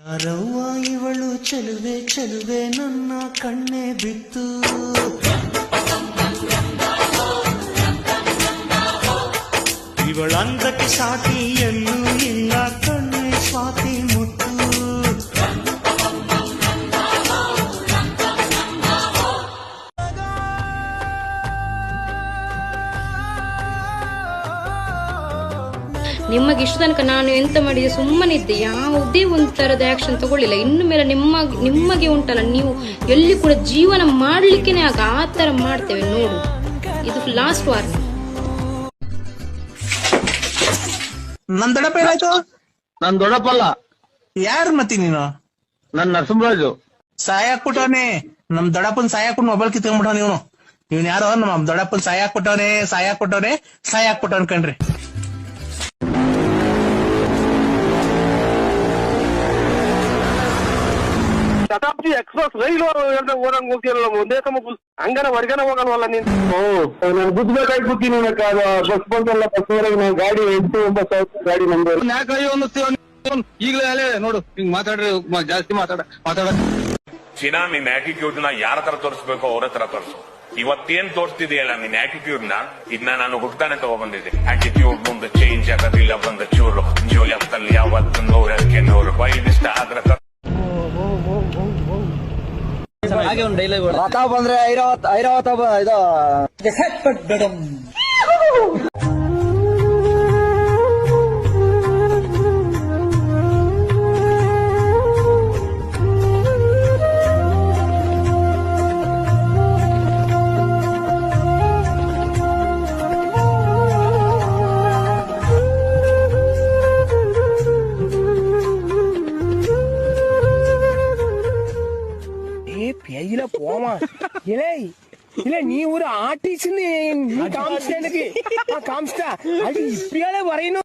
ಯಾರವ್ವ ಇವಳು ಚೆಲುವೆ ಚೆಲುವೆ ನನ್ನ ಕಣ್ಣೆ ಬಿತ್ತು. ಇವಳಂದಕ್ಕೆ ಸಾಟಿ ಎಲ್ಲೂ ಇಲ್ಲ ಕಣ್ಣೆ ಸ್ವಾತಿ ಮುತ್ತು. ನಿಮಗೆ ಇಷ್ಟು ತನಕ ನಾನು ಎಂತ ಮಾಡಿದೆ, ಸುಮ್ಮನಿದ್ದೆ, ಯಾವುದೇ ಒಂದು ತರದ ಆಕ್ಷನ್ ತಗೊಳ್ಳಿಲ್ಲ. ಇನ್ನು ಮೇಲೆ ನಿಮಗೆ ಉಂಟಲ್ಲ, ನೀವು ಎಲ್ಲಿ ಕೂಡ ಜೀವನ ಮಾಡ್ಲಿಕ್ಕೇನೆ ಆ ತರ ಮಾಡ್ತೇವೆ ನೋಡು. ಇದು ಲಾಸ್ಟ್ ವಾರ್ನಿಂಗ್. ನನ್ ದೊಡ್ಡಪ್ಪ ಏನಾಯ್ತು? ನನ್ ದೊಡ್ಡಪ್ಪಲ್ಲ. ಯಾರು ಮತ್ತಿ ನೀನು? ನನ್ ನರಸಿಂಹರಾಜು. ಸಾಯ ಹಾಕ್ಬಿಟ್ಟವನೆ ನಮ್ ದೊಡ್ಡಪ್ಪನ್ ಸಾಯ ಹಾಕ್ಬಿಟ್ಟು ಮೊಬೈಲ್ ಕಿತ್ಕೊಂಡ್ಬಿಟ್ಟವನ್ ಇವನ್ ಯಾರೋ ನಮ್ ದೊಡ್ಡಪ್ಪನ್ ಸಾಯ ಹಾಕ್ಬಿಟ್ಟವನೆ ಕಣ್ರಿ. ಶತಾಬ್ದಿ ಎಕ್ಸ್ಪ್ರೆಸ್ ರೈಲು ಓದಂಗ್ ಹೋಗ್ತಿರಲ್ಲ, ಒಂದೇ ಸಮ ಹಂಗನ ಹೊರಗನ ಹೋಗಲ್ವಲ್ಲ ನೀನ್? ನಾನು ಗುದ್ಬೇಕಾಗಿ ಕೂತೀನಿ. ಬಸ್ ಬಂತಲ್ಲ, ಬಸ್ ನಾನು ಗಾಡಿ 8-9 ಗಾಡಿ ನಮ್ದು. ಯಾಕೆ ಈಗಲೇ ಅಲ್ಲೇ ನೋಡು, ಹಿಂಗ್ ಮಾತಾಡ್ರಿ, ಜಾಸ್ತಿ ಮಾತಾಡ. ಚಿನ್ನ, ನಿನ್ ಆಟಿಟ್ಯೂಡ್ ನ ಯಾರ ತರ ತೋರಿಸ್ಬೇಕೋ ಅವ್ರ ತರ ತೋರಿಸು. ಇವತ್ತೇನ್ ತೋರಿಸ್ತಿದೆಯಲ್ಲ ನಿನ್ ಆಟಿಟ್ಯೂಡ್ ನ, ಇದನ್ನ ನಾನು ಹುಡ್ತಾನೆ ತಗೊಬಂದಿದ್ದೆ. ಆಟಿಟ್ಯೂಡ್ ಮುಂದೆ ಚೇಂಜ್ ಆಗೋದಿಲ್ಲ, ಬಂದ ಚೂರು ಜೋಲಿ ಹತ್ತಲ್ಲಿ ಯಾವತ್ತು 100 ಇಷ್ಟ ಆದ್ರೆ ಹಾಗೆ ಒಂದು ಡೈಲಾಗ್ ರಥ ಬಂದ್ರೆ ಐರಾವತ ಇದು பேயில போமா இலே இல்ல நீ ஒரு ஆர்டிஸ்ட் நீ காமிச்சிட்டா எனக்கு காமிச்சிட்டா அது இப்படியாலே வரையணும்.